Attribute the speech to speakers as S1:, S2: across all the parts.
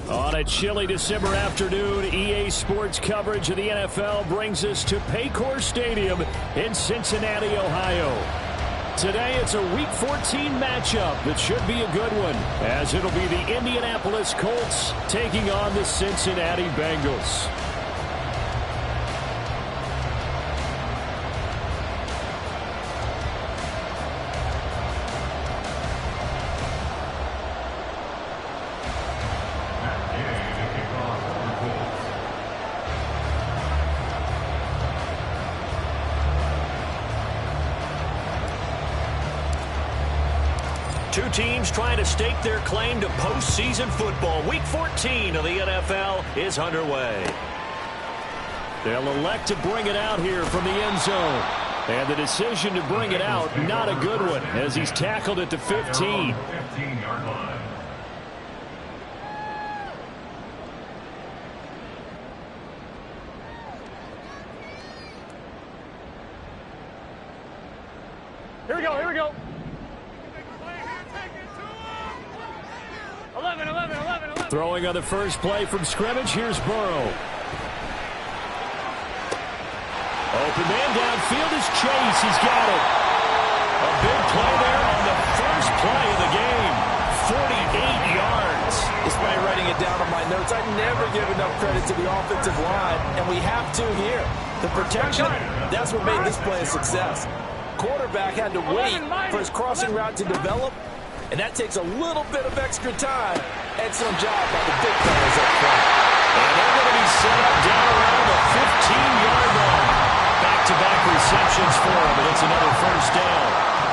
S1: On a chilly December afternoon, EA Sports coverage of the NFL brings us to Paycor Stadium in Cincinnati, Ohio. Today, it's a Week 14 matchup that should be a good one, as it'll be the Indianapolis Colts taking on the Cincinnati Bengals.
S2: Two teams trying to stake their claim to postseason football. Week 14 of the NFL is underway.
S1: They'll elect to bring it out here from the end zone. And the decision to bring it out, not a good one, as he's tackled at the 15.
S3: 15-yard line.
S4: Here we go, here we go. 11.
S1: Throwing on the first play from scrimmage, here's Burrow. Open man downfield is Chase. He's got it. A big play there on the first play of the game. 48 yards.
S5: Despite writing it down on my notes, I never give enough credit to the offensive line, and we have to here. The protection, that's what made this play a success. Quarterback had to wait for his crossing route to develop, and that takes a little bit of extra time. Excellent job by the big fellas up front.
S1: And they're going to be set up down around the 15-yard line. Back-to-back receptions for him, and it's another first down.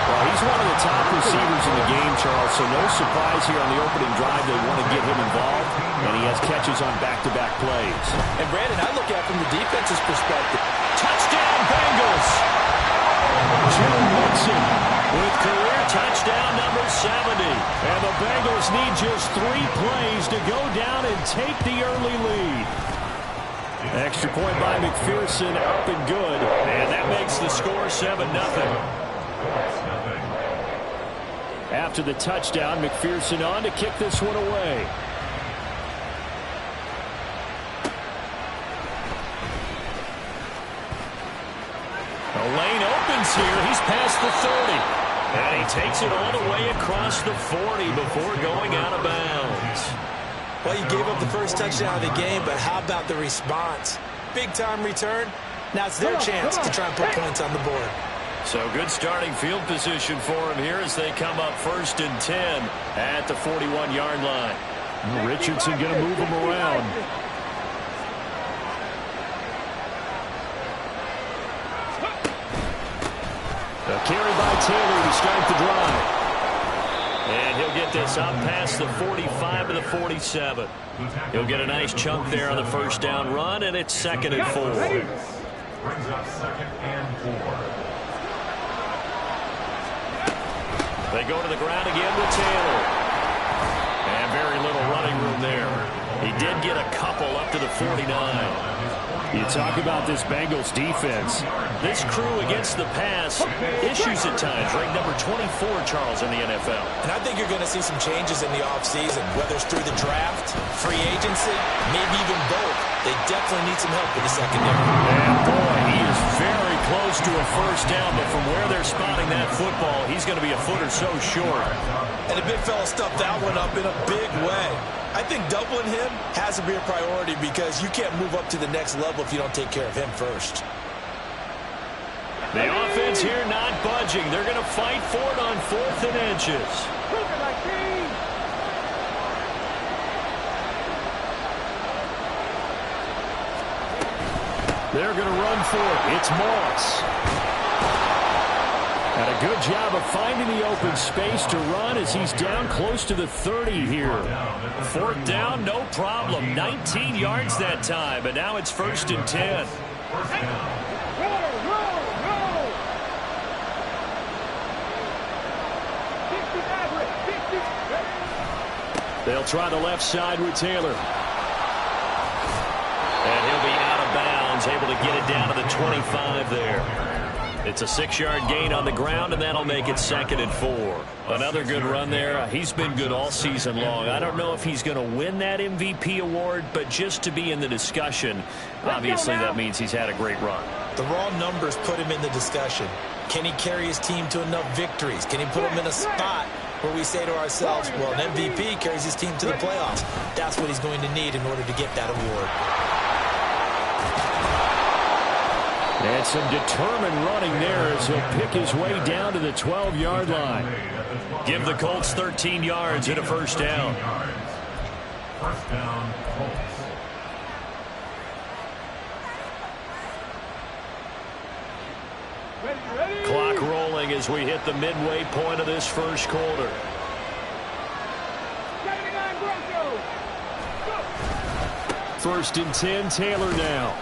S1: Well, he's one of the top receivers in the game, Charles, so no surprise here on the opening drive. They want to get him involved, and he has catches on back-to-back plays.
S5: And, Brandon, I look at it from the defense's perspective.
S1: Touchdown, Bengals! Joe Mixon with career touchdown number 70. And the Bengals need just 3 plays to go down and take the early lead. Extra point by McPherson, up and good. And that makes the score 7-0. After the touchdown, McPherson on to kick this one away. The lane opens here. He's past the 30. And he takes it all the way across the 40 before going out of bounds.
S5: Well, you gave up the first touchdown of the game, but how about the response? Big-time return. Now it's their chance to try and put points on the board.
S1: So good starting field position for him here as they come up 1st and 10 at the 41-yard line. Richardson going to move him around. A carry by Taylor to start the drive. And he'll get this up past the 45 to the 47. He'll get a nice chunk there on the first down run, and it's 2nd and 4.
S3: Brings up 2nd and 4.
S1: They go to the ground again with Taylor. And very little running room there. He did get a couple up to the 49. You talk about this Bengals defense. This crew against the pass, issues at times. Ranked number 24, Charles, in the NFL.
S5: And I think you're going to see some changes in the offseason, whether it's through the draft, free agency, maybe even both. They definitely need some help with the secondary.
S1: And boy, he is very close to a first down, but from where they're spotting that football, he's going to be a foot or so short.
S5: And the big fella stuffed that one up in a big way. I think doubling him has to be a priority because you can't move up to the next level if you don't take care of him first.
S1: The offense here not budging. They're going to fight for it on 4th and inches. They're going to run for it. It's Moss. And a good job of finding the open space to run as he's down close to the 30 here.
S2: 4th down, no problem. 19 yards that time, but now it's 1st and 10.
S1: They'll try the left side with Taylor.
S2: And he'll be out of bounds, able to get it down to the 25 there. It's a 6-yard gain on the ground, and that'll make it 2nd and 4. Another good run there. He's been good all season long. I don't know if he's going to win that MVP award, but just to be in the discussion, obviously that means he's had a great run.
S5: The raw numbers put him in the discussion. Can he carry his team to enough victories? Can he put him in a spot where we say to ourselves, well, an MVP carries his team to the playoffs. That's what he's going to need in order to get that award.
S1: And some determined running there as he'll pick his way down to the 12-yard line.
S2: Give the Colts 13 yards and a 1st down.
S3: 1st down, Colts.
S2: Clock rolling as we hit the midway point of this 1st quarter.
S1: First and 10, Taylor now.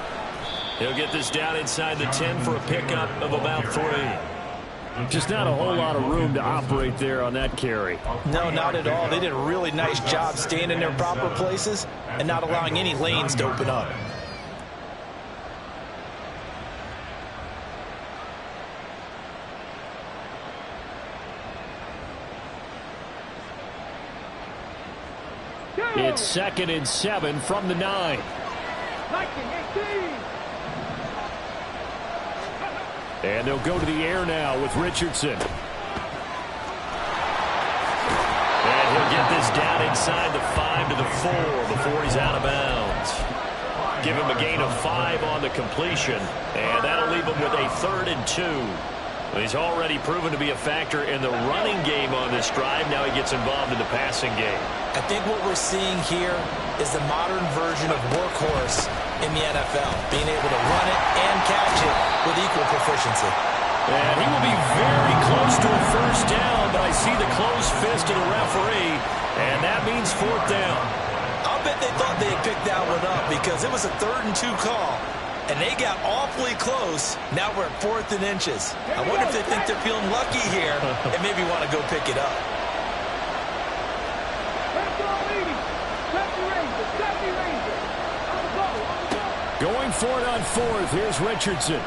S2: He'll get this down inside the 10 for a pickup of about 3.
S1: Just not a whole lot of room to operate there on that carry.
S5: No, not at all. They did a really nice job staying in their proper places and not allowing any lanes to open up.
S1: It's 2nd and 7 from the 9. And they'll go to the air now with Richardson.
S2: And he'll get this down inside the 5 to the 4 before he's out of bounds. Give him a gain of 5 on the completion, and that'll leave him with a 3rd and 2. He's already proven to be a factor in the running game on this drive. Now he gets involved in the passing game.
S5: I think what we're seeing here is the modern version of workhorse in the NFL, being able to run it and catch it with equal proficiency.
S2: And he will be very close to a 1st down, but I see the closed fist of the referee, and that means 4th down.
S5: I'll bet they thought they had picked that one up because it was a 3rd and 2 call, and they got awfully close. Now we're at 4th and inches. I wonder if they think they're feeling lucky here and maybe want to go pick it up.
S1: Going for it on 4th. Here's Richardson.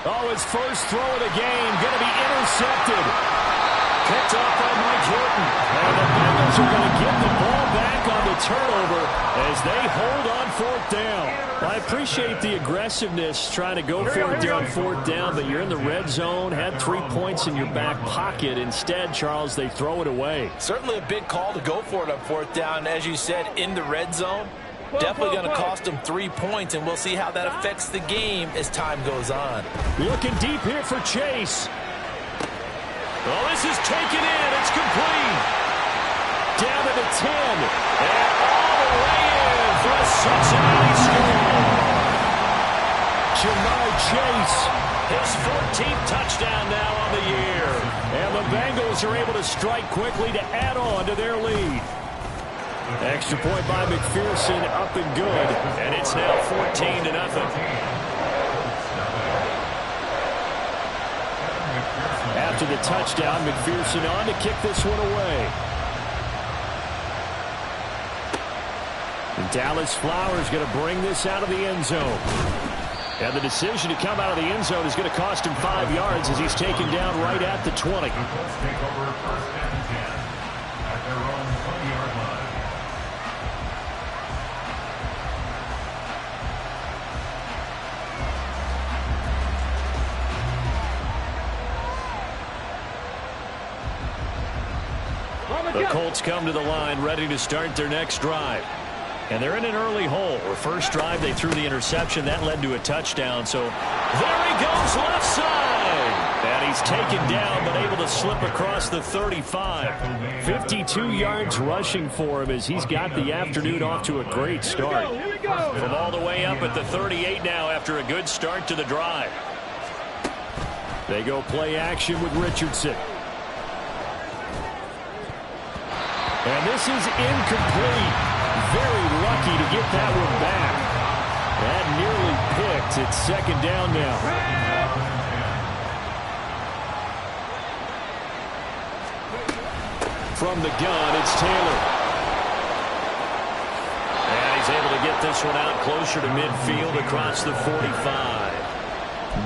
S1: Oh, his first throw of the game. Going to be intercepted. Picked off by Mike Hilton. And the Bengals are going to get the ball back on the turnover as they hold on 4th down. Well, I appreciate the aggressiveness trying to go for it on 4th down, but you're in the red zone, had 3 points in your back pocket. Instead, Charles, they throw it away.
S5: Certainly a big call to go for it on 4th down. As you said, in the red zone. Definitely going to cost them 3 points, and we'll see how that affects the game as time goes on.
S1: Looking deep here for Chase.
S2: Well, this is taken in. It's complete.
S1: Down to the 10.
S2: And all the way in for a Cincinnati score.
S1: Jamar Chase.
S2: His 14th touchdown now on the year.
S1: And the Bengals are able to strike quickly to add on to their lead. Extra point by McPherson, up and good.
S2: And it's now 14-0.
S1: After the touchdown, McPherson on to kick this one away. And Dallas Flowers going to bring this out of the end zone. And the decision to come out of the end zone is going to cost him 5 yards as he's taken down right at the 20.
S3: Take over 1st and 10 at their own 20-yard line.
S2: The Colts come to the line ready to start their next drive. And they're in an early hole. The first drive, they threw the interception. That led to a touchdown. So there he goes left side. And he's taken down but able to slip across the 35.
S1: 52 yards rushing for him as he's got the afternoon off to a great start.
S2: From all the way up at the 38 now after a good start to the drive.
S1: They go play action with Richardson. And this is incomplete. Very lucky to get that one back. That nearly picked. It's second down now. From the gun, it's Taylor. And he's able to get this one out closer to midfield across the 45.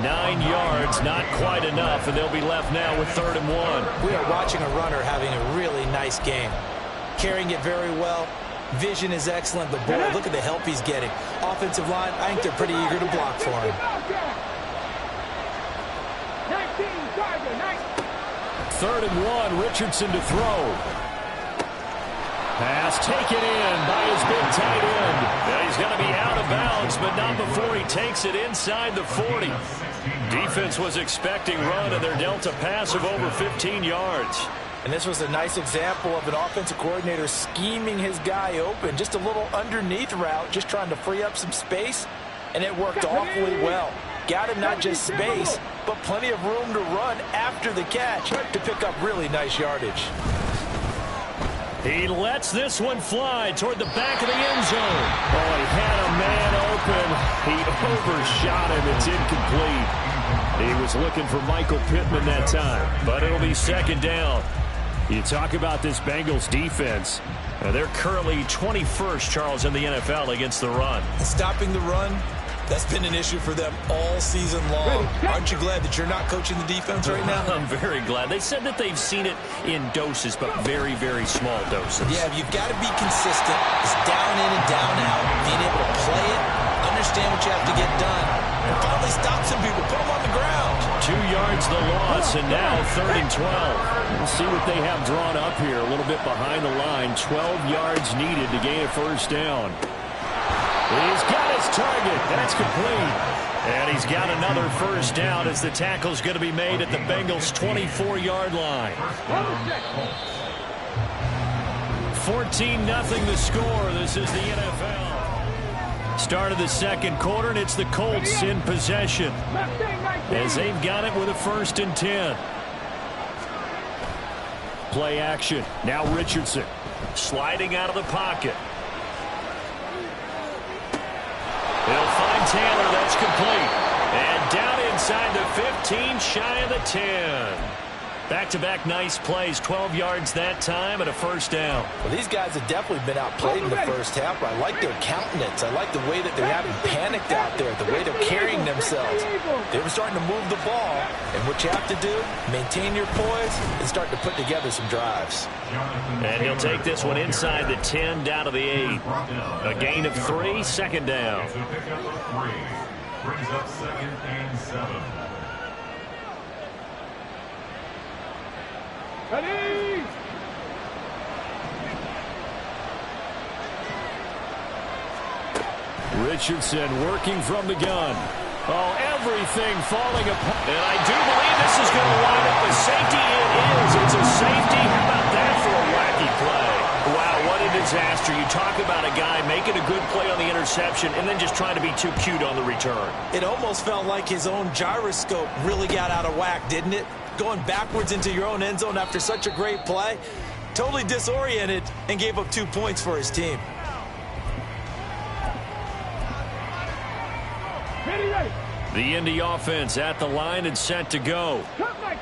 S1: 9 yards, not quite enough, and they'll be left now with 3rd and 1.
S5: We are watching a runner having a really nice game. Carrying it very well. Vision is excellent, but boy, look at the help he's getting. Offensive line, I think they're pretty eager to block for him.
S1: 3rd and 1, Richardson to throw. Pass taken in by his big tight end. Yeah, he's going to be out of bounds, but not before he takes it inside the 40. Defense was expecting run, and they're dealt a pass of over 15 yards.
S5: And this was a nice example of an offensive coordinator scheming his guy open. Just a little underneath route, just trying to free up some space, and it worked awfully well. Got him not just space, but plenty of room to run after the catch to pick up really nice yardage.
S1: He lets this one fly toward the back of the end zone. Oh, he had a man open. He overshot him. It's incomplete. He was looking for Michael Pittman that time, but it'll be second down. You talk about this Bengals defense.
S2: They're currently 21st, Charles, in the NFL against the run.
S5: Stopping the run, that's been an issue for them all season long. Aren't you glad that you're not coaching the defense right now?
S2: I'm very glad. They said that they've seen it in doses, but very, very small doses.
S5: Yeah, you've got to be consistent. It's down in and down out. Being able to play it, understand what you have to get done, and finally stop some people, put them on the ground.
S1: 2 yards the loss, and now 3rd and 12. We'll see what they have drawn up here. A little bit behind the line. 12 yards needed to gain a first down. He's got his target. That's complete. And he's got another first down as the tackle's going to be made at the Bengals' 24-yard line. 14-0 the score. This is the NFL. Start of the second quarter, and it's the Colts in possession as they've got it with a 1st and 10. Play action. Now Richardson sliding out of the pocket. He'll find Taylor. That's complete. And down inside the 15, shy of the 10. Back-to-back nice plays. 12 yards that time and a first down.
S5: Well, these guys have definitely been outplayed in the first half. I like their countenance. I like the way that they haven't panicked out there, the way they're carrying themselves. They were starting to move the ball. And what you have to do, maintain your poise and start to put together some drives.
S2: And he'll take this one inside the 10, down to the 8. A gain of 3, second down.
S3: Brings up 2nd and 7.
S1: Richardson working from the gun. Oh, everything falling apart. And I do believe this is going to wind up a safety. It is. It's a safety. How about that for a wacky play?
S2: Wow, what a disaster. You talk about a guy making a good play on the interception and then just trying to be too cute on the return.
S5: It almost felt like his own gyroscope really got out of whack, didn't it? Going backwards into your own end zone after such a great play. Totally disoriented and gave up 2 points for his team.
S1: The Indy offense at the line and set to go.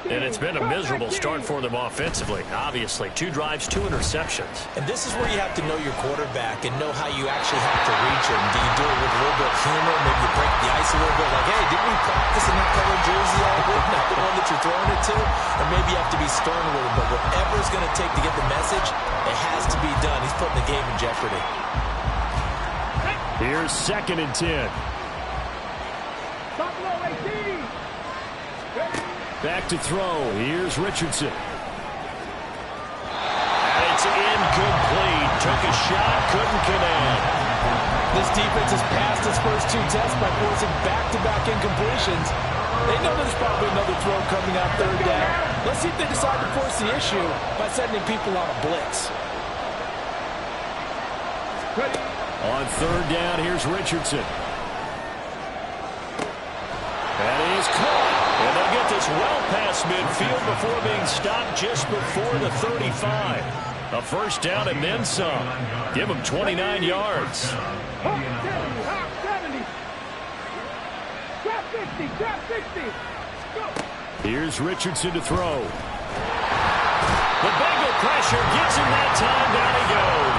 S2: And it's been a miserable start for them offensively. Obviously, 2 drives, 2 interceptions.
S5: And this is where you have to know your quarterback and know how you actually have to reach him. Do you do it with a little bit of humor? Maybe you break the ice a little bit like, hey, didn't we practice in that color jersey all week? Not the one that you're throwing it to? Or maybe you have to be stern with him. But whatever it's going to take to get the message, it has to be done. He's putting the game in jeopardy.
S1: Here's 2nd and 10. Back to throw. Here's Richardson.
S2: And it's incomplete. Took a shot, couldn't connect.
S5: This defense has passed its first 2 tests by forcing back-to-back incompletions. They know there's probably another throw coming out 3rd down. Let's see if they decide to force the issue by sending people on a blitz.
S1: On 3rd down, here's Richardson. That is caught. And they'll get the
S2: this well past midfield before being stopped just before the 35. A first down and then some. Give him 29 yards.
S4: 70. Drop 60. Drop 60. Go.
S1: Here's Richardson to throw.
S2: The Bengal pressure gets him that time. Down he goes.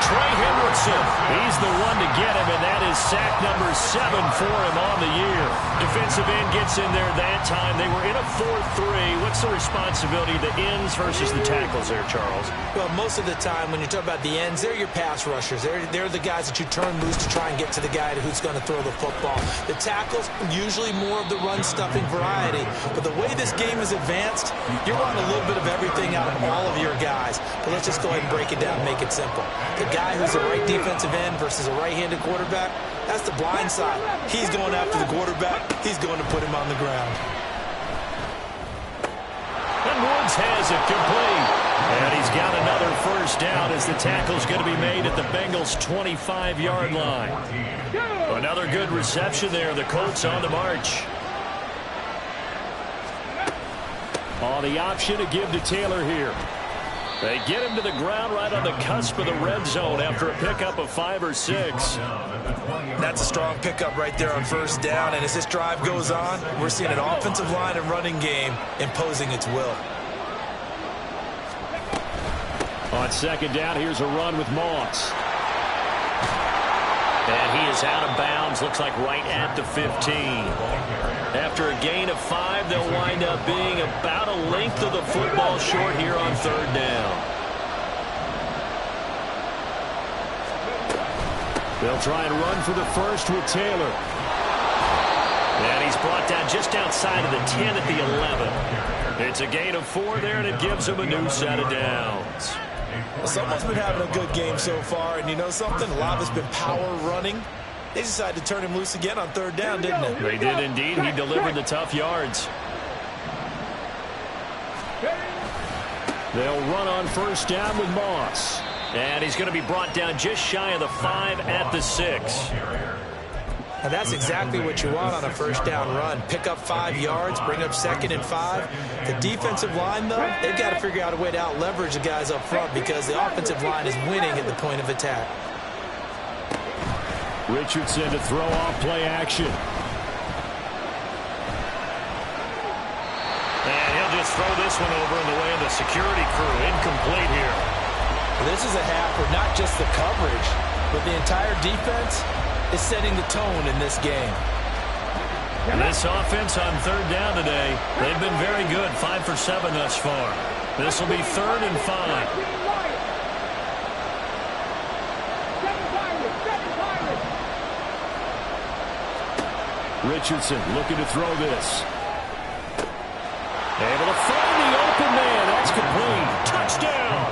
S2: Trey Hendrickson, he's the one to get him, and that is sack number 7 for him on the year. Defensive end gets in there that time. They were in a 4-3. What's the responsibility of the ends versus the tackles there, Charles?
S5: Well, most of the time when you talk about the ends, they're your pass rushers. They're the guys that you turn loose to try and get to the guy who's going to throw the football. The tackles, usually more of the run-stuffing variety. But the way this game is advanced, you're wanting a little bit of everything out of all of your guys. But let's just go ahead and break it down and make it simple. The guy who's a right defensive end versus a right-handed quarterback, that's the blind side. He's going after the quarterback. He's going to put him on the ground.
S2: And Woods has it complete. And he's got another first down as the tackle's going to be made at the Bengals' 25-yard line. Another good reception there. The Colts on the march.
S1: On the option to give to Taylor here. They get him to the ground right on the cusp of the red zone after a pickup of 5 or 6.
S5: That's a strong pickup right there on first down. And as this drive goes on, we're seeing an offensive line and running game imposing its will.
S1: On second down, here's a run with Moss.
S2: And he is out of bounds, looks like right at the 15. After a gain of 5, they'll wind up being about a length of the football short here on third down.
S1: They'll try and run for the first with Taylor.
S2: And he's brought down just outside of the 10 at the 11. It's a gain of 4 there, and it gives him a new set of downs.
S5: Someone's been having a good game so far, and you know something? A lot of it's been power running. They decided to turn him loose again on third down, didn't they?
S2: They did indeed. He delivered the tough yards.
S1: They'll run on first down with Moss.
S2: And he's going to be brought down just shy of the 5 at the 6.
S5: And that's exactly what you want on a first down run. Pick up 5 yards, bring up second and 5. The defensive line, though, they've got to figure out a way to out-leverage the guys up front because the offensive line is winning at the point of attack.
S1: Richardson to throw off play action.
S2: And he'll just throw this one over in the way of the security crew. Incomplete here.
S5: This is a half where not just the coverage, but the entire defense is setting the tone in this game.
S2: And this offense on third down today, they've been very good. 5 for 7 thus far. This will be 3rd and 5.
S1: Richardson looking to throw this. Able to find the open man. That's complete. Touchdown.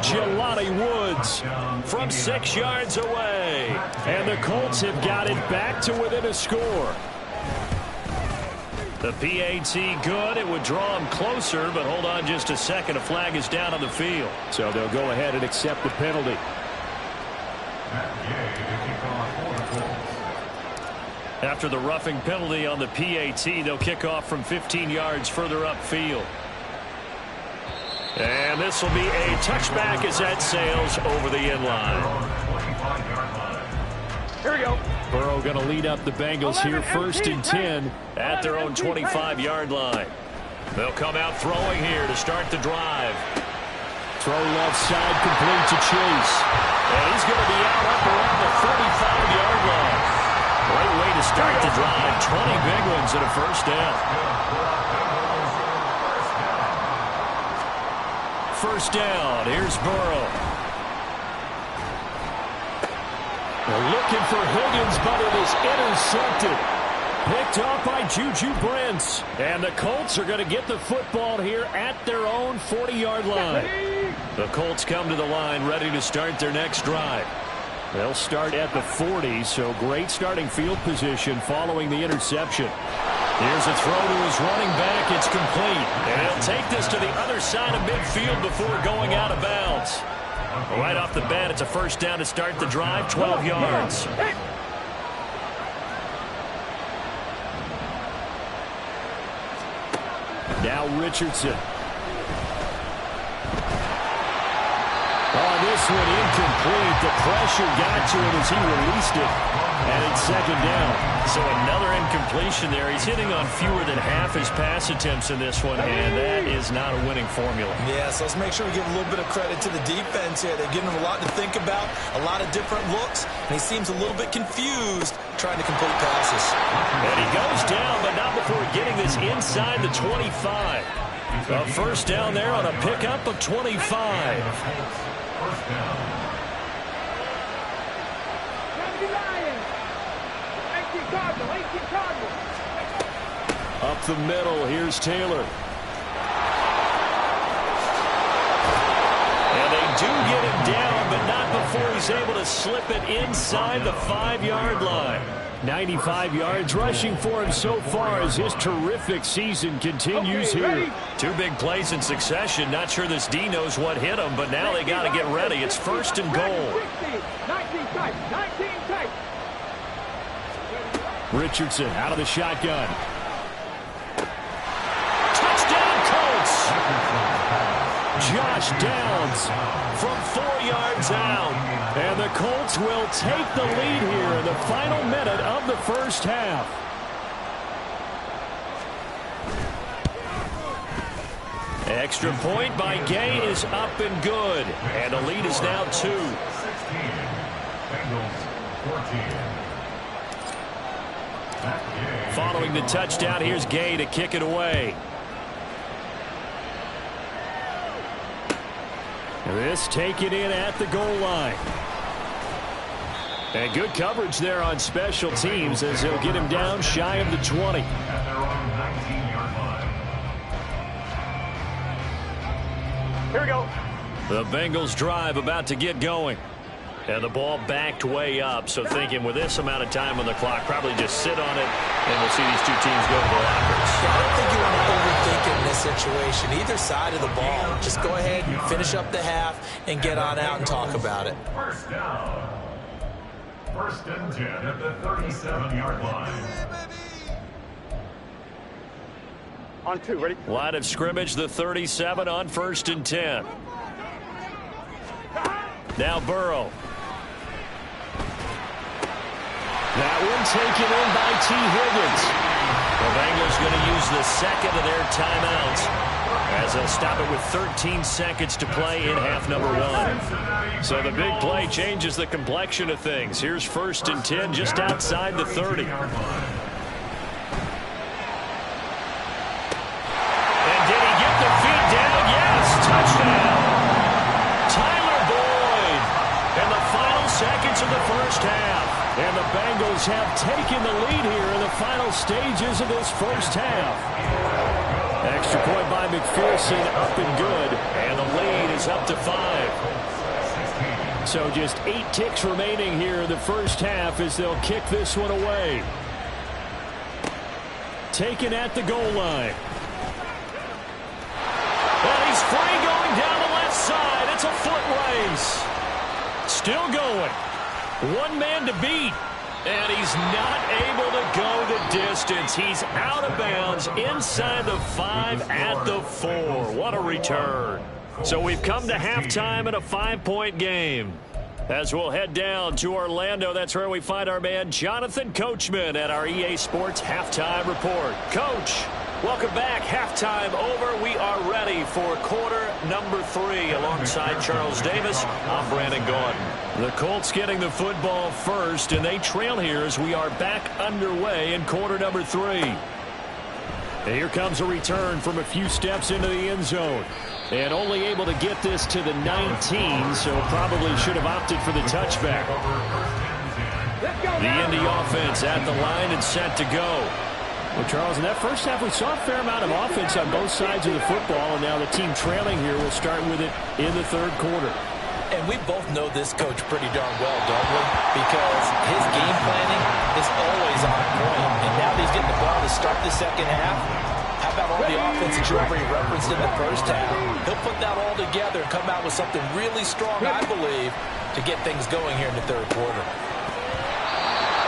S1: Jelani Woods from 6 yards away. And the Colts have got it back to within a score.
S2: The PAT good. It would draw him closer, but hold on just a second. A flag is down on the field.
S1: So they'll go ahead and accept the penalty.
S2: After the roughing penalty on the PAT, they'll kick off from 15 yards further upfield. And this will be a touchback as that sails over the end line.
S4: Here we go.
S1: Burrow going to lead up the Bengals here, 1st and 10
S2: at their own 25-yard line. They'll come out throwing here to start the drive.
S1: Throw left side, complete to Chase.
S2: And he's going to be out up around the 35-yard line. Great way to start the drive. 20 big ones and a first down. First down. Here's Burrow.
S1: They're looking for Higgins, but it is intercepted. Picked off by Juju Brents. And the Colts are going to get the football here at their own 40-yard line.
S2: The Colts come to the line ready to start their next drive.
S1: They'll start at the 40, so great starting field position following the interception.
S2: Here's a throw to his running back. It's complete. And he'll take this to the other side of midfield before going out of bounds. Right off the bat, it's a first down to start the drive, 12 yards.
S1: Now Richardson. Oh, this one incomplete. The pressure got to him as he released it. And it's second down.
S2: So another incompletion there. He's hitting on fewer than half his pass attempts in this one, and that is not a winning formula.
S5: Yeah, so let's make sure we give a little bit of credit to the defense here. They're giving him a lot to think about, a lot of different looks, and he seems a little bit confused trying to complete passes.
S2: And he goes down, but not before getting this inside the 25. A first down there on a pickup of 25.
S3: First down.
S1: Up the middle, here's Taylor.
S2: And they do get him down, but not before he's able to slip it inside the 5-yard line.
S1: 95 yards rushing for him so far as his terrific season continues here.
S2: Two big plays in succession. Not sure this D knows what hit him, but now they got to get ready. It's first and goal.
S4: 19 tight, 19 tight.
S1: Richardson out of the shotgun.
S2: Touchdown, Colts!
S1: Josh Downs
S2: From 4 yards out.
S1: And the Colts will take the lead here in the final minute of the first half.
S2: Extra point by Gay is up and good. And the lead is now 2.
S3: 16. Bengals 14.
S2: Following the touchdown, here's Gay to kick it away.
S1: This taken in at the goal line. And good coverage there on special teams as they'll get him down shy of the 20.
S3: At their own 19-yard line.
S4: Here we go.
S2: The Bengals drive about to get going. And the ball backed way up, so thinking with this amount of time on the clock, probably just sit on it, and we'll see these two teams go to the lockers.
S5: I don't think you want to overthink it in this situation. Either side of the ball. Just go ahead and finish up the half and get on out and talk about it.
S3: First down. First and 10 at the 37-yard line.
S4: On 2, ready?
S2: Line of scrimmage, the 37 on first and 10. Now Burrow.
S1: That one taken in by T. Higgins.
S2: The Bengals going to use the second of their timeouts as they'll stop it with 13 seconds to play in half number 1. So the big play changes the complexion of things. Here's first and 10 just outside the 30. And did he get the feet down? Yes, touchdown. Tyler Boyd. And the final seconds of the first half.
S1: And the Bengals have taken the lead here in the final stages of this first half. Extra point by McPherson, up and good.
S2: And the lead is up to 5.
S1: So just 8 ticks remaining here in the first half as they'll kick this one away. Taken at the goal line.
S2: And he's free going down the left side. It's a foot race. Still going. One man to beat. And he's not able to go the distance. He's out of bounds inside the 5 at the 4. What a return. So we've come to halftime in a 5-point game. As we'll head down to Orlando, that's where we find our man Jonathan Coachman at our EA Sports Halftime Report. Coach, welcome back. Halftime over. We are ready for quarter number 3. Alongside Charles Davis, I'm Brandon Gordon.
S1: The Colts getting the football first, and they trail here as we are back underway in quarter number 3. And here comes a return from a few steps into the end zone. And only able to get this to the 19, so probably should have opted for the touchback. The Indy offense at the line and set to go. Well, Charles, in that first half, we saw a fair amount of offense on both sides of the football, and now the team trailing here will start with it in the third quarter.
S5: And we both know this coach pretty darn well, don't we? Because his game planning is always on point. And now that he's getting the ball to start the second half, how about all the offense that you already referenced in the first half? He'll put that all together and come out with something really strong, I believe, to get things going here in the third quarter.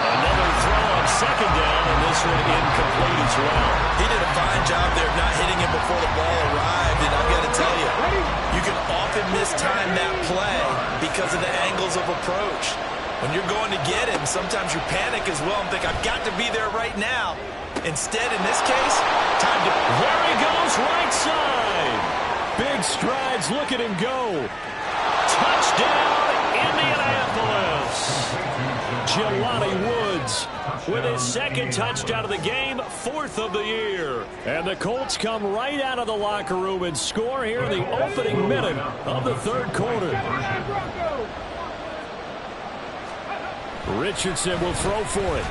S2: Another throw on on second down, and this one incomplete as well.
S5: He did a fine job there of not hitting him before the ball arrived, and I've got to tell you, you can often mistime that play because of the angles of approach. When you're going to get him, sometimes you panic as well and think, I've got to be there right now. Instead, in this case, time to...
S1: There he goes, right side. Big strides, look at him go. Touchdown, Indianapolis. Jelani Woods with his second touchdown of the game, 4th of the year. And the Colts come right out of the locker room and score here in the opening minute of the third quarter. Richardson will throw for it.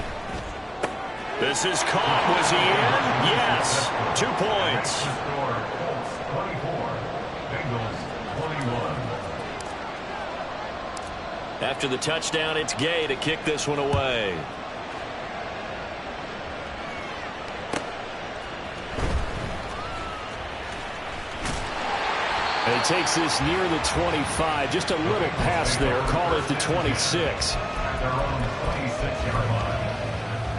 S2: This is caught. Was he in? Yes. 2 points.
S3: 24, Bengals 21.
S2: After the touchdown, it's Gay to kick this one away.
S1: And he takes this near the 25. Just a little pass there. Call it the 26.
S3: They're on the 26-yard line.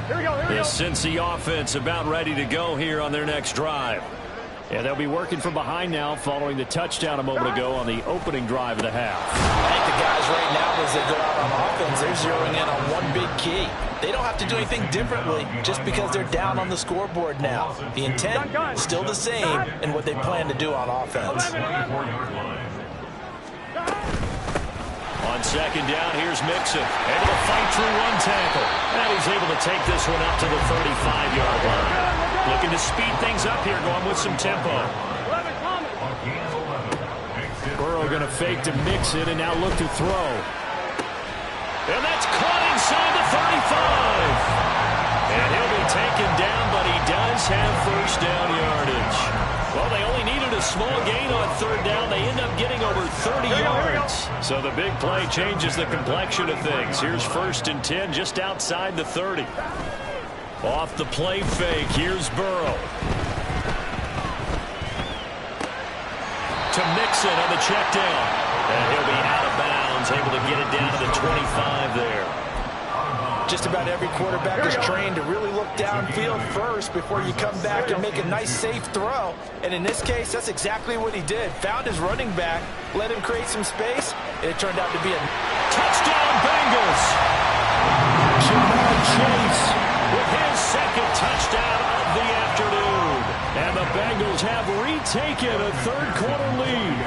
S4: Here we go, here we
S1: The
S4: go.
S1: Cincy offense about ready to go here on their next drive. And they'll be working from behind now following the touchdown a moment ago on the opening drive of the half.
S5: I think the guys right now, as they go out on offense, they're zeroing in on one big key. They don't have to do anything differently just because they're down on the scoreboard now. The intent is still the same in what they plan to do on offense.
S3: 24-yard line.
S2: On second down, here's Mixon. Able to fight through one tackle. And he's able to take this one up to the 35-yard line. Looking to speed things up here, going with some tempo.
S1: Burrow going to fake to mix it and now look to throw.
S2: And that's caught inside the 35. And he'll be taken down, but he does have first down yardage. Well, they only needed a small gain on third down. They end up getting over 30 yards. So the big play changes the complexion of things. Here's 1st and 10 just outside the 30. Off the play fake, here's Burrow. To Mixon on the check down. And he'll be out of bounds, able to get it down to the 25 there.
S5: Just about every quarterback is trained to really look downfield first before you come back and make a nice, safe throw. And in this case, that's exactly what he did. Found his running back, let him create some space, and it turned out to be a
S2: touchdown Bengals.
S1: Jamar Chase
S2: with his second touchdown of the afternoon.
S1: And the Bengals have retaken a third-quarter lead.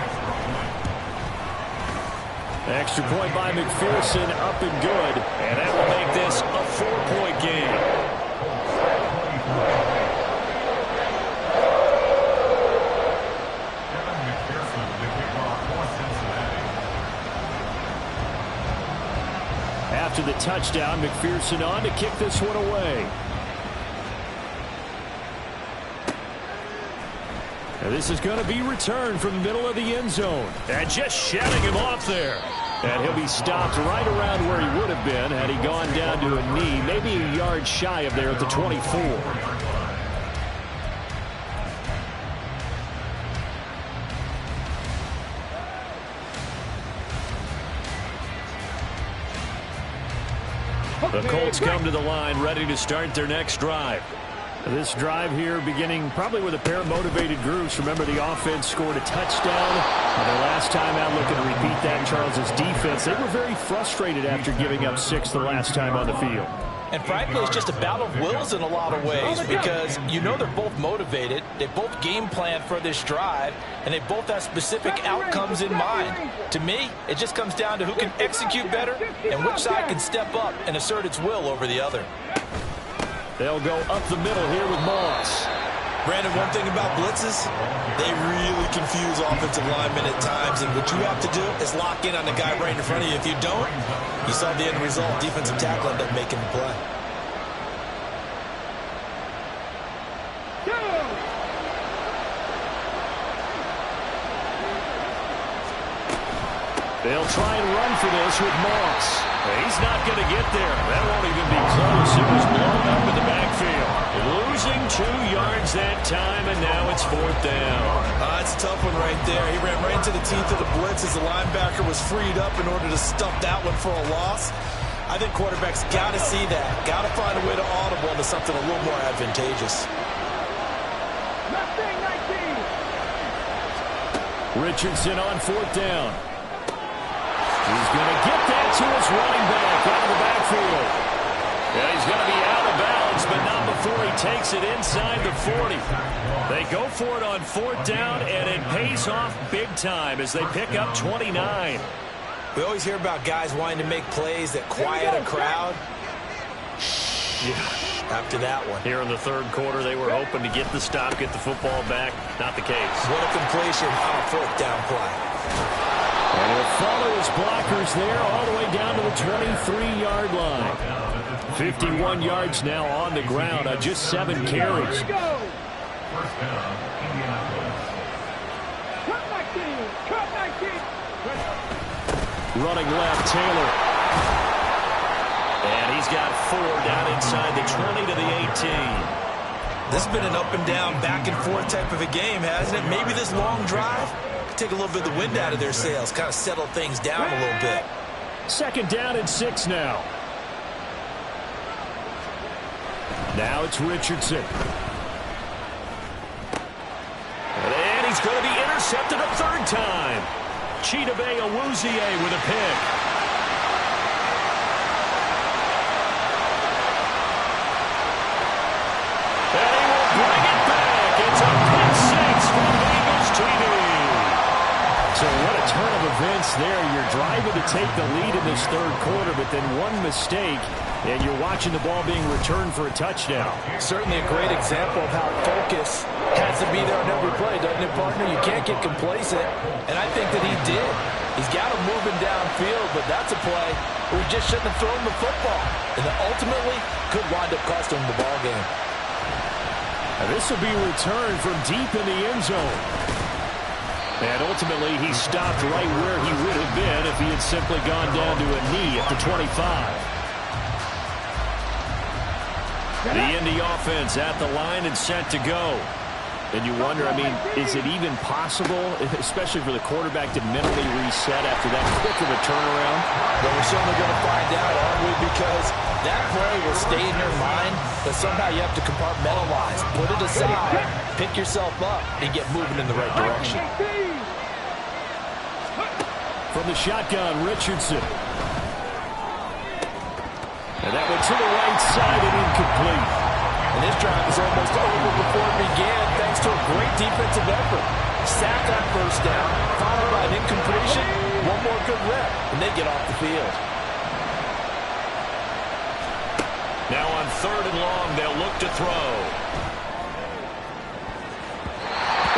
S1: Extra point by McPherson, up and good.
S2: And that will make this a 4-point game.
S1: After the touchdown, McPherson on to kick this one away. And this is going to be returned from the middle of the end zone.
S2: And just shutting him off there.
S1: And he'll be stopped right around where he would have been had he gone down to a knee, maybe a yard shy of there at the 24.
S2: The Colts come to the line ready to start their next drive.
S1: This drive here beginning probably with a pair of motivated groups. Remember, the offense scored a touchdown. And their last time out, looking to repeat that, Charles's defense, they were very frustrated after giving up 6 the last time on the field.
S5: And frankly, it's just a battle of wills in a lot of ways because you know they're both motivated. They both game plan for this drive, and they both have specific outcomes in mind. To me, it just comes down to who can execute better and which side can step up and assert its will over the other.
S1: They'll go up the middle here with Moss.
S5: Brandon, one thing about blitzes, they really confuse offensive linemen at times, and what you have to do is lock in on the guy right in front of you. If you don't, you saw the end result. Defensive tackle ended up making the play.
S1: They'll try and run for this with Moss.
S2: He's not going to get there. That won't even be close. It was blown up in the backfield. Losing 2 yards that time, and now it's 4th down.
S5: That's a tough one right there. He ran right into the teeth of the blitz as the linebacker was freed up in order to stuff that one for a loss. I think quarterbacks got to see that. Got to find a way to audible into something a little more advantageous.
S4: 19.
S1: Richardson on 4th down. He's going to get that to his running back out of the backfield. Yeah, he's going to be out of bounds, but not before he takes it inside the 40. They go for it on 4th down, and it pays off big time as they pick up 29.
S5: We always hear about guys wanting to make plays that quiet a crowd. After that one.
S2: Here in the 3rd quarter, they were hoping to get the stop, get the football back. Not the case.
S5: What a completion on a 4th down play.
S1: And he'll follow his blockers there all the way down to the 23-yard line. 51 yards now on the ground on just 7 carries.
S3: First down, Indianapolis.
S4: Cut 19. Cut 19.
S1: Running left, Taylor.
S2: And he's got 4 down inside the 20 to the 18.
S5: This has been an up and down, back and forth type of a game, hasn't it? Maybe this long drive could take a little bit of the wind out of their sails, kind of settle things down a little bit.
S1: 2nd down and 6 now. Now it's Richardson.
S2: And he's going to be intercepted a 3rd time. Chidobe Awuzie with a pick. And he will bring it back. It's a pick 6 from Bengals TV.
S1: So what a turn of events there. You're driving to take the lead in this 3rd quarter, but then one mistake, and you're watching the ball being returned for a touchdown.
S5: Certainly a great example of how focus has to be there on every play, doesn't it, partner? You can't get complacent, and I think that he did. He's got him moving downfield, but that's a play where he just shouldn't have thrown the football, and that ultimately could wind up costing him the ball game.
S1: Now this will be returned from deep in the end zone. And ultimately, he stopped right where he would have been if he had simply gone down to a knee at the 25. The Indy offense at the line and set to go. And you wonder, I mean, is it even possible, especially for the quarterback, to mentally reset after that quick of a turnaround?
S5: Well, we're certainly going to find out, aren't we? Because that play will stay in your mind, but somehow you have to compartmentalize. Put it aside, pick yourself up, and get moving in the right direction.
S1: From the shotgun, Richardson. And that went to the right side and incomplete.
S5: And this drive is almost over before it began, thanks to a great defensive effort. Sack on 1st down, followed by an incompletion, one more good rep, and they get off the field.
S2: Now on 3rd and long, they'll look to throw.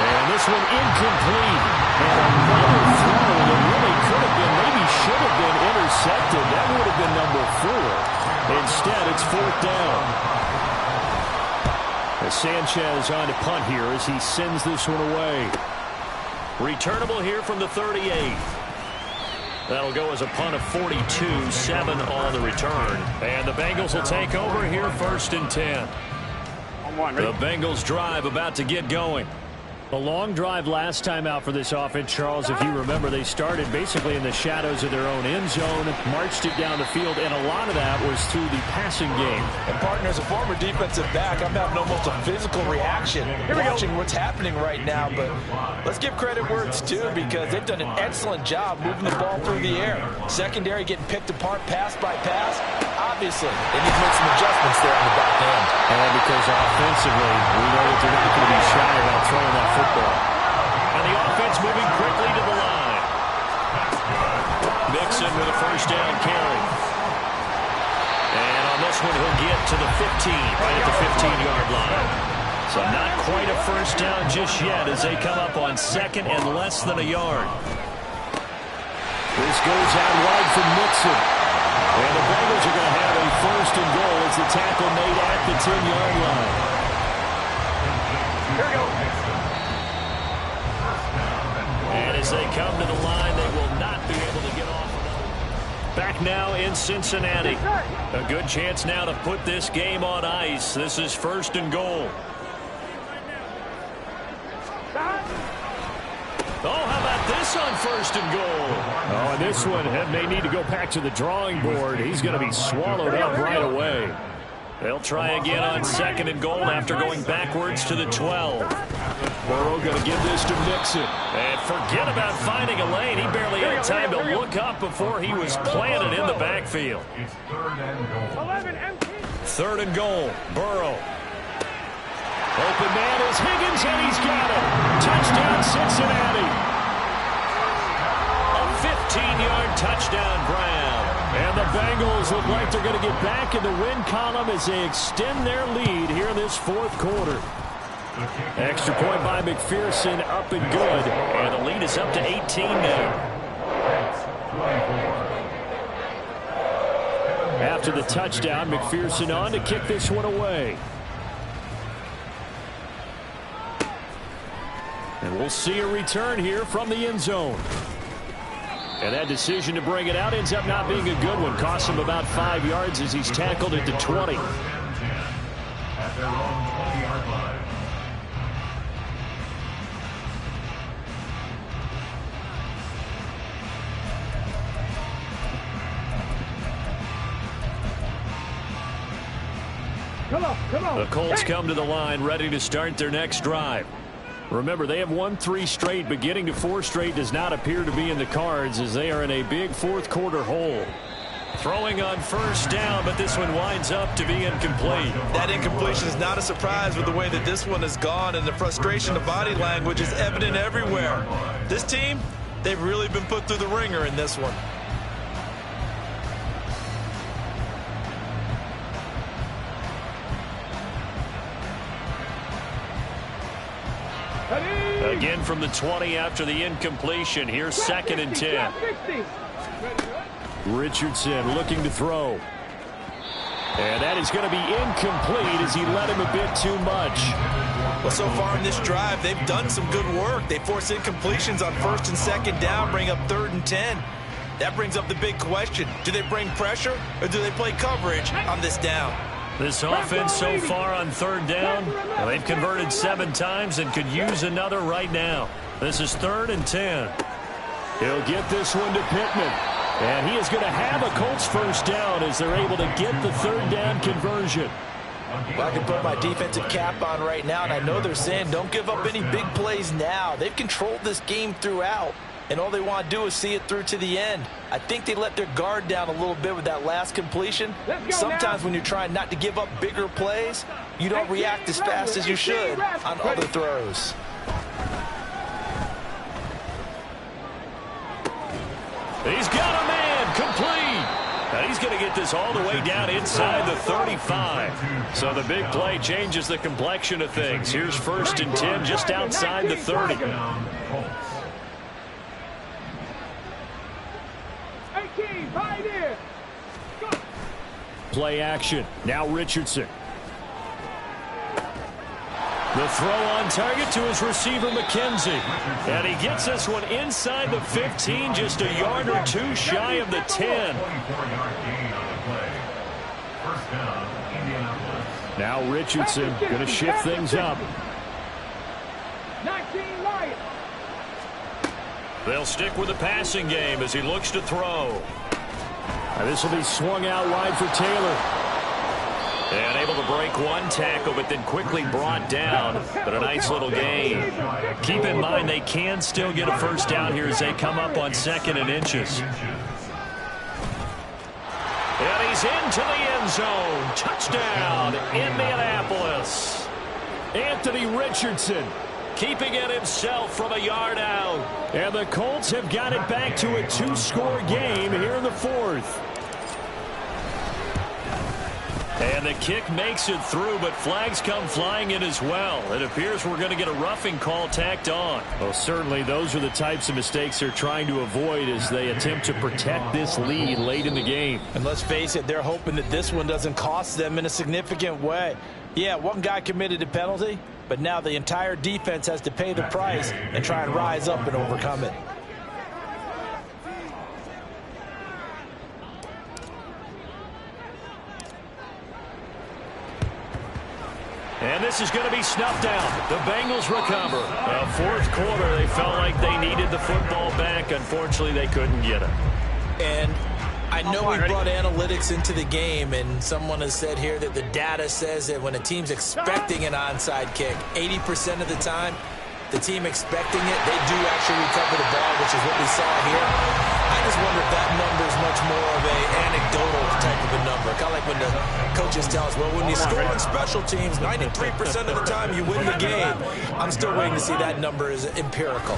S1: And this one incomplete. And another throw that really could have been, maybe should have been intercepted. That would have been number 4. Instead, it's 4th down. As Sanchez on to punt here as he sends this one away.
S2: Returnable here from the 38. That'll go as a punt of 42, 7 on the return. And the Bengals will take over here 1st and 10. The Bengals drive about to get going.
S1: A long drive last time out for this offense, Charles. If you remember, they started basically in the shadows of their own end zone, marched it down the field, and a lot of that was through the passing game.
S5: And, partner, as a former defensive back, I'm having almost a physical reaction watching what's happening right now. But let's give credit where it's due, because they've done an excellent job moving the ball through the air. Secondary getting picked apart pass by pass. Obviously, they need to make some adjustments there on the back end.
S1: And because offensively, we know that they're not going to be shy about throwing that football.
S2: And the offense moving quickly to the line. Mixon with a 1st down carry. And on this one, he'll get to the 15, right at the 15-yard line. So not quite a 1st down just yet as they come up on 2nd and less than a yard.
S1: This goes out wide from Mixon. And the Bengals are going to have a 1st and goal as the tackle made at the 10-yard line.
S4: Here we go.
S2: And as they come to the line, they will not be able to get off.
S1: Back now in Cincinnati.
S2: A good chance now to put this game on ice. This is 1st and goal. Oh, how about this on 1st and goal?
S1: Oh, and this one may need to go back to the drawing board. He's going to be swallowed up right away.
S2: They'll try again on 2nd and goal after going backwards to the 12.
S1: Burrow going to give this to Mixon.
S2: And forget about finding a lane. He barely had time to look up before he was planted in the backfield.
S3: It's 3rd and goal.
S2: 3rd and goal. Burrow.
S1: Open man is Higgins, and he's got it. Touchdown, Cincinnati.
S2: A 15-yard touchdown, Brown.
S1: And the Bengals look like they're going to get back in the win column as they extend their lead here in this 4th quarter. Extra point by McPherson, up and good.
S2: And the lead is up to 18 now.
S1: After the touchdown, McPherson on to kick this one away. And we'll see a return here from the end zone. And that decision to bring it out ends up not being a good one. Costs him about 5 yards as he's tackled at the 20.
S3: At their own 20-yard line.
S4: Come on.
S1: The Colts come to the line ready to start their next drive. Remember, they have won 3 straight, but getting to 4 straight does not appear to be in the cards as they are in a big 4th quarter hole.
S2: Throwing on 1st down, but this one winds up to be incomplete.
S5: That incompletion is not a surprise with the way that this one has gone, and the frustration of body language is evident everywhere. This team, they've really been put through the ringer in this one.
S2: Again from the 20 after the incompletion. Here's 2nd and 10.
S1: Richardson looking to throw. And that is going to be incomplete as he let him a bit too much.
S5: Well, so far in this drive, they've done some good work. They force incompletions on 1st and 2nd down, bring up 3rd and 10. That brings up the big question. Do they bring pressure or do they play coverage on this down?
S2: This offense so far on 3rd down, well, they've converted 7 times and could use another right now. This is 3rd and 10.
S1: He'll get this one to Pittman. And he is going to have a Colts 1st down as they're able to get the 3rd down conversion.
S5: Well, I can put my defensive cap on right now, and I know they're saying don't give up any big plays now. They've controlled this game throughout, and all they want to do is see it through to the end. I think they let their guard down a little bit with that last completion. Sometimes when you're trying not to give up bigger plays, you don't react as fast as you should on other throws.
S2: He's got a man complete. And he's going to get this all the way down inside the 35. So the big play changes the complexion of things. Here's 1st and 10 just outside the 30.
S1: Play action. Now Richardson. The throw on target to his receiver, McKenzie. And he gets this one inside the 15, just a yard or 2 shy of the 10. Now Richardson going to shift things up.
S4: 19 Lions.
S2: They'll stick with the passing game as he looks to throw.
S1: Now this will be swung out wide for Taylor.
S2: And able to break one tackle, but then quickly brought down. But a nice little gain. Keep in mind they can still get a 1st down here as they come up on 2nd and inches. And he's into the end zone. Touchdown, Indianapolis.
S1: Anthony Richardson
S2: keeping it himself from a yard out.
S1: And the Colts have got it back to a 2-score game here in the 4th.
S2: And the kick makes it through, but flags come flying in as well. It appears we're going to get a roughing call tacked on.
S1: Well, certainly those are the types of mistakes they're trying to avoid as they attempt to protect this lead late in the game.
S5: And let's face it, they're hoping that this one doesn't cost them in a significant way. Yeah, one guy committed a penalty, but now the entire defense has to pay the price and try and rise up and overcome it.
S2: And
S1: And this is going to be snuffed out. The Bengals recover. Fourth quarter, they felt like they needed the football back. Unfortunately, they couldn't get it.
S5: And I know we brought analytics into the game, and someone has said here that the data says that when a team's expecting an onside kick, 80% of the time, the team expecting it, they do actually recover the ball, which is what we saw here. I just wonder if that number is much more of an anecdotal type of a number. Kind of like when the coaches tell us, well, when you score on special teams, 93% of the time you win the game. I'm still waiting to see that number is empirical.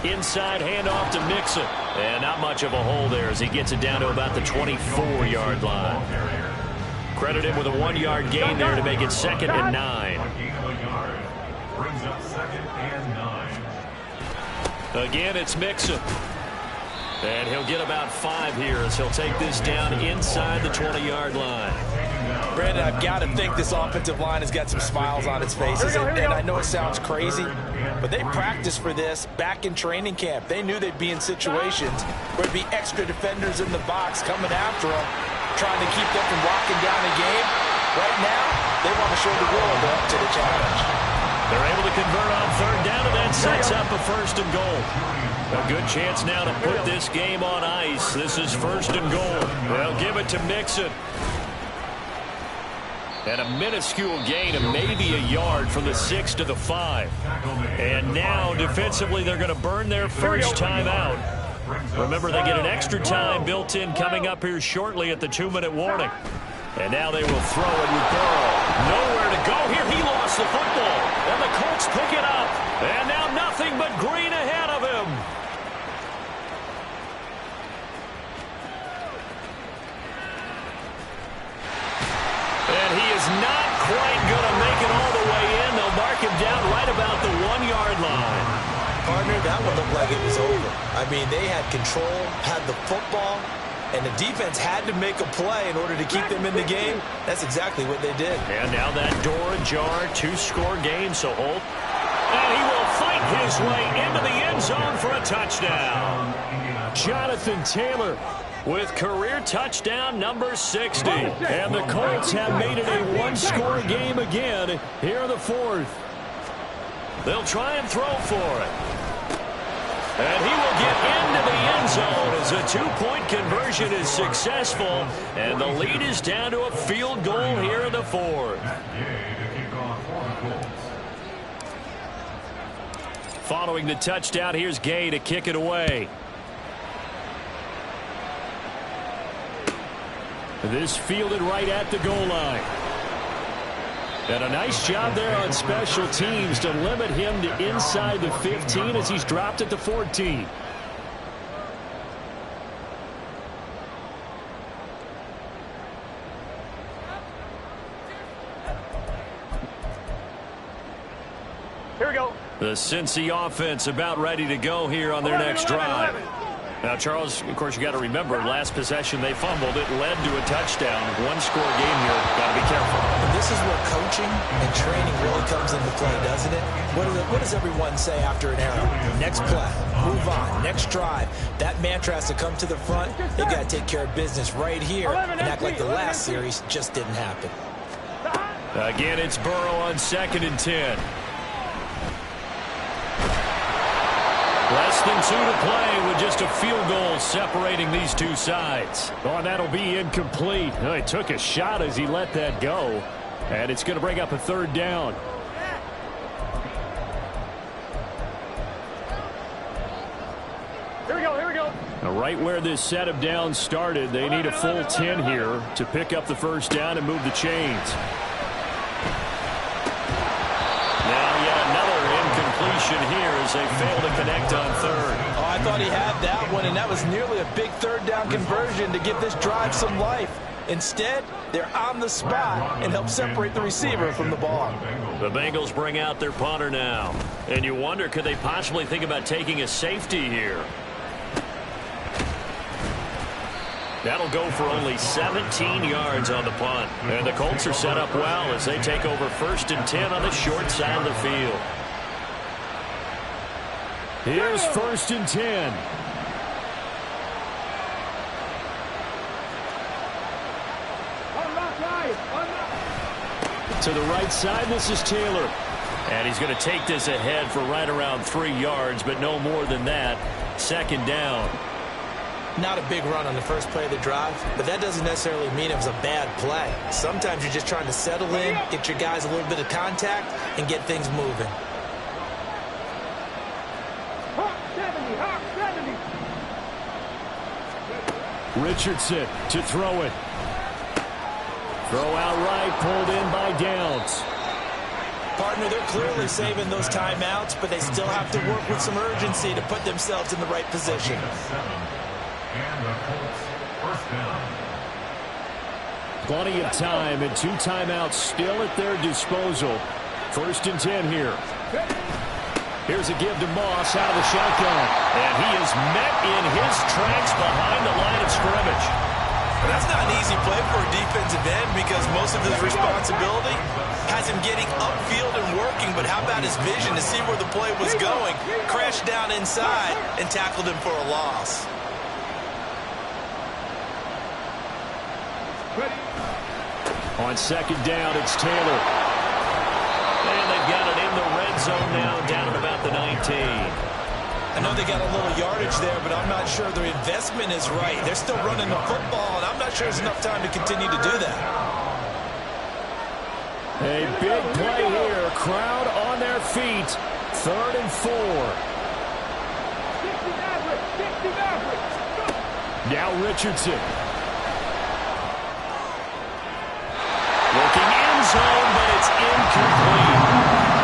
S1: Inside handoff to Mixon. And not much of a hole there as he gets it down to about the 24-yard line. Credit him with a 1-yard gain there to make it 2nd and 9.
S3: Brings up 2nd and 9.
S1: Again, it's Mixon. And he'll get about 5 here as he'll take this down inside the 20-yard line.
S5: Brandon, I've got to think this offensive line has got some smiles on its faces. And I know it sounds crazy, but they practiced for this back in training camp. They knew they'd be in situations where there'd be extra defenders in the box coming after them, trying to keep them from locking down the game. Right now, they want to show the world they're up to the challenge.
S1: They're able to convert on 3rd down, and that sets up a 1st and goal. A good chance now to put this game on ice. This is 1st and goal. They'll give it to Mixon. And a minuscule gain of maybe a yard from the 6 to the 5. And now, defensively, they're going to burn their first time out. Remember, they get an extra time built in coming up here shortly at the 2-minute warning. And now they will throw it with Burrow. Nowhere to go here. He lost the football. And the Colts pick it up. And now nothing but green ahead of him. And he is not quite going to make it all the way in. They'll mark him down right about the 1-yard line.
S5: Partner, that one looked like it was over. I mean, they had control, had the football, and the defense had to make a play in order to keep them in the game. That's exactly what they did.
S1: And now that door ajar, 2-score game, so Holt. And he will fight his way into the end zone for a touchdown. Jonathan Taylor with career touchdown number 60. And the Colts have made it a 1-score game again here in the 4th. They'll try and throw for it. And he will get into the end zone as a 2-point conversion is successful. And the lead is down to a field goal here in the 4th. Following the touchdown, here's Gay to kick it away. This fielded right at the goal line. And a nice job there on special teams to limit him to inside the 15 as he's dropped at the 14.
S4: Here we go.
S1: The Cincy offense about ready to go here on their next drive. Now, Charles, of course, you got to remember, last possession they fumbled. It led to a touchdown. 1-score game here. Got to be careful.
S5: And this is where coaching and training really comes into play, doesn't it? What does everyone say after an error? Next play, move on, next drive. That mantra has to come to the front. They've got to take care of business right here and act like the last series just didn't happen.
S1: Again, it's Burrow on 2nd and 10. Less than 2 to play with just a field goal separating these two sides. Oh, and that'll be incomplete. Oh, he took a shot as he let that go. And it's going to bring up a 3rd down.
S4: Here we go, here we go.
S1: Now, right where this set of downs started, they need a full 10 here to pick up the 1st down and move the chains. Here as they fail to connect on 3rd.
S5: Oh, I thought he had that one, and that was nearly a big 3rd down conversion to give this drive some life. Instead, they're on the spot and help separate the receiver from the ball.
S1: The Bengals bring out their punter now. And you wonder, could they possibly think about taking a safety here? That'll go for only 17 yards on the punt. And the Colts are set up well as they take over 1st and 10 on the short side of the field. Here's 1st and 10. To the right side, this is Taylor.
S2: And he's going to take this ahead for right around 3 yards, but no more than that. Second down.
S5: Not a big run on the first play of the drive, but that doesn't necessarily mean it was a bad play. Sometimes you're just trying to settle in, get your guys a little bit of contact, and get things moving.
S4: Hawk 70, Hawk 70.
S1: Richardson to throw it. Throw out right, pulled in by Downs.
S5: Partner, they're clearly saving those timeouts, but they still have to work with some urgency to put themselves in the right position.
S3: And the Colts first down.
S1: Plenty of time and 2 timeouts still at their disposal. 1st and 10 here. Here's a give to Moss out of the shotgun. And he is met in his tracks behind the line of scrimmage.
S5: That's not an easy play for a defensive end because most of his responsibility has him getting upfield and working, but how about his vision to see where the play was going, crashed down inside, and tackled him for a loss.
S1: On 2nd down, it's Taylor.
S2: And they've got it in the red zone now, down at about the 19.
S5: I know they got a little yardage there, but I'm not sure their investment is right. They're still running the football, and I'm not sure there's enough time to continue to do that.
S1: A big play here. Crowd on their feet. 3rd and 4.
S4: 60 average.
S1: Now Richardson. Looking end zone, but it's incomplete.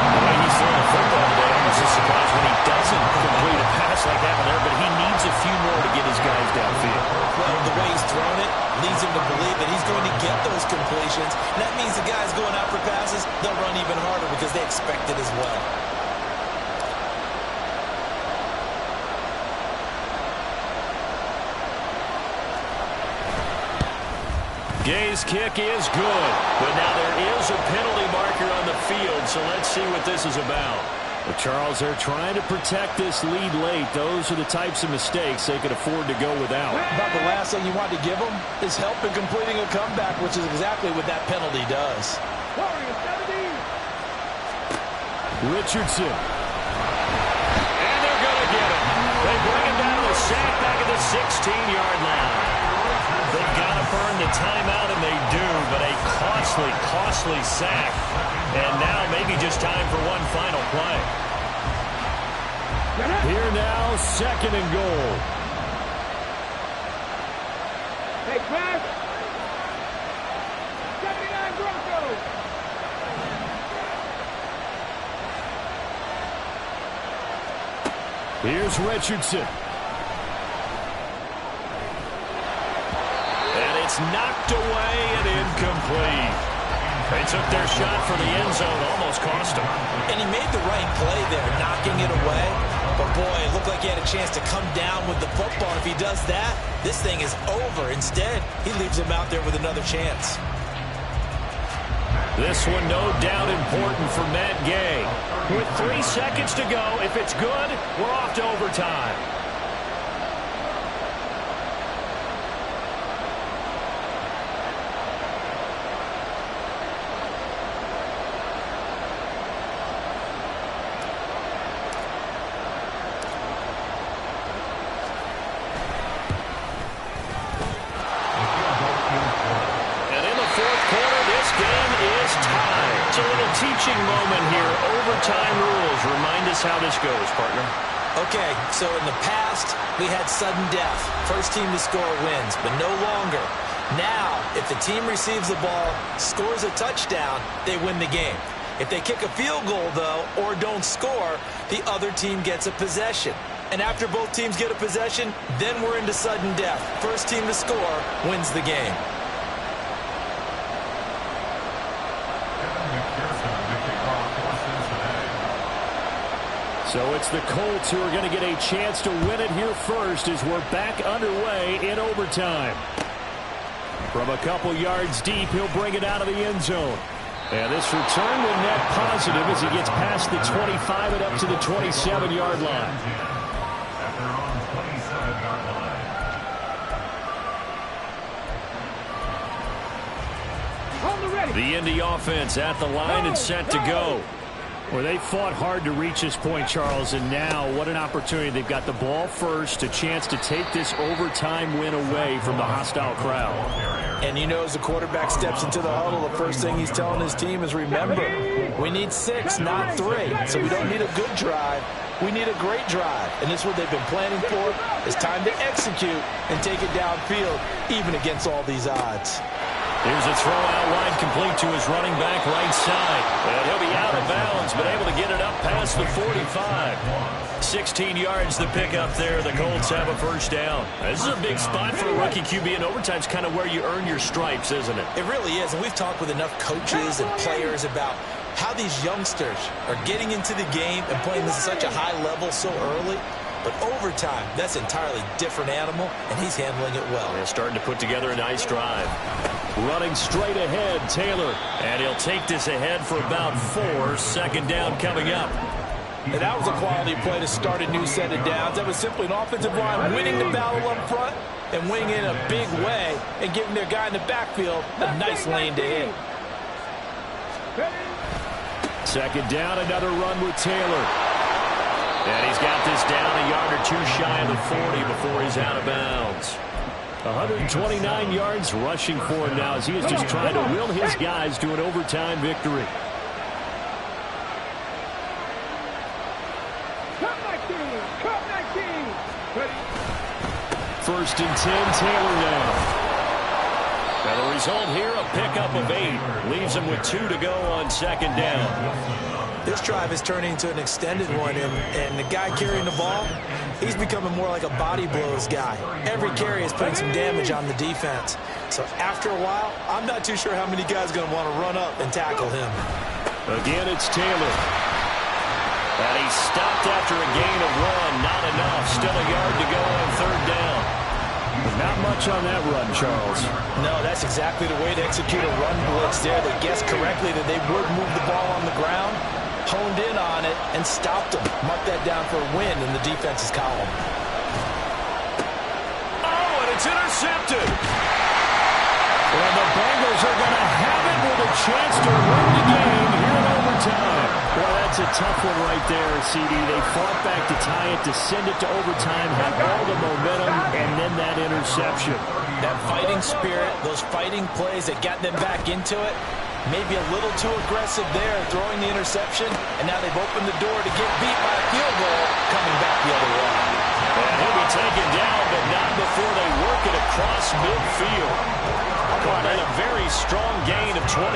S2: The way he's throwing the football today, I'm just surprised when he doesn't complete a pass like that one there, but he needs a few more to get his guys downfield.
S5: Well, the way he's thrown it leads him to believe that he's going to get those completions. And that means the guys going out for passes, they'll run even harder because they expect it as well.
S1: Gay's kick is good, but now there is a penalty marker on the field, so let's see what this is about. Well, Charles, they're trying to protect this lead late. Those are the types of mistakes they could afford to go without.
S5: About the last thing you want to give them is help in completing a comeback, which is exactly what that penalty does.
S1: Richardson. And they're going to get him. They bring him down to the sack back at the 16-yard line. They've got to burn the timeout, and they do, but a costly, costly sack. And now maybe just time for one final play. Here now, 2nd and goal.
S4: Hey, Crash. 79 Broncos.
S1: Here's Richardson. And it's knocked away and incomplete. They took their shot for the end zone, almost cost him.
S5: And he made the right play there, knocking it away. But, boy, it looked like he had a chance to come down with the football. If he does that, this thing is over. Instead, he leaves him out there with another chance.
S1: This one, no doubt, important for Matt Gay. With 3 seconds to go, if it's good, we're off to overtime. Teaching moment here. Overtime rules. Remind us how this goes, partner.
S5: Okay, so in the past, we had sudden death. First team to score wins, but no longer. Now, if the team receives the ball, scores a touchdown, they win the game. If they kick a field goal, though, or don't score, the other team gets a possession. And after both teams get a possession, then we're into sudden death. First team to score wins the game.
S1: So it's the Colts who are going to get a chance to win it here first as we're back underway in overtime. From a couple yards deep, he'll bring it out of the end zone. And this return will net positive as he gets past the 25 and up to the 27-yard line.
S3: At their own 27-yard line.
S4: On the
S1: The Indy offense at the line and set to go. Well, they fought hard to reach this point, Charles, and now what an opportunity. They've got the ball first, a chance to take this overtime win away from the hostile crowd.
S5: And you know, as the quarterback steps into the huddle, the first thing he's telling his team is, remember, we need 6, not 3. So we don't need a good drive. We need a great drive. And this is what they've been planning for. It's time to execute and take it downfield, even against all these odds.
S2: Here's a throw out wide, complete to his running back right side. And he'll be out of bounds, but able to get it up past the 45. 16 yards the pickup there. The Colts have a first down. This is a big spot for a rookie QB, and overtime's kind of where you earn your stripes, isn't it?
S5: It really is, and we've talked with enough coaches and players about how these youngsters are getting into the game and playing this at such a high level so early. But overtime, that's an entirely different animal, and he's handling it well.
S2: They're starting to put together a nice drive.
S1: Running straight ahead, Taylor.
S2: And he'll take this ahead for about 4. Second down coming up.
S5: And that was a quality play to start a new set of downs. That was simply an offensive line winning the battle up front and winning in a big way and giving their guy in the backfield a nice lane to hit.
S1: Second down, another run with Taylor.
S2: And he's got this down a yard or 2 shy of the 40 before he's out of bounds.
S1: 129 yards rushing for him now as he is just trying to will his guys to an overtime victory. First and 10, Taylor now.
S2: Now the result here, a pickup of 8. Leaves him with 2 to go on second down.
S5: This drive is turning into an extended one, and the guy carrying the ball, he's becoming more like a body blows guy. Every carry is putting some damage on the defense. So after a while, I'm not too sure how many guys are going to want to run up and tackle him.
S1: Again, it's Taylor.
S2: And he's stopped after a gain of 1. Not enough. Still a yard to go on third down.
S1: Not much on that run, Charles.
S5: No, that's exactly the way to execute a run blitz there. They guessed correctly that they would move the ball on the ground, honed in on it, and stopped them. Mark that down for a win in the defense's column.
S2: Oh, and it's intercepted.
S1: And the Bengals are going to have it with a chance to win the game here in overtime. Well, that's a tough one right there, CD. They fought back to tie it, to send it to overtime, have all the momentum, and then that interception.
S5: That fighting spirit, those fighting plays that got them back into it, maybe a little too aggressive there, throwing the interception, and now they've opened the door to get beat by a field goal, coming back the other way.
S2: And he'll be taken down, but not before they work it across midfield. Caught in a very strong gain of 24.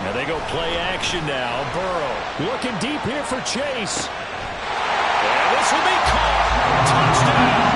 S2: Now they go play action now. Burrow
S1: looking deep here for Chase.
S2: And this will be caught. Touchdown.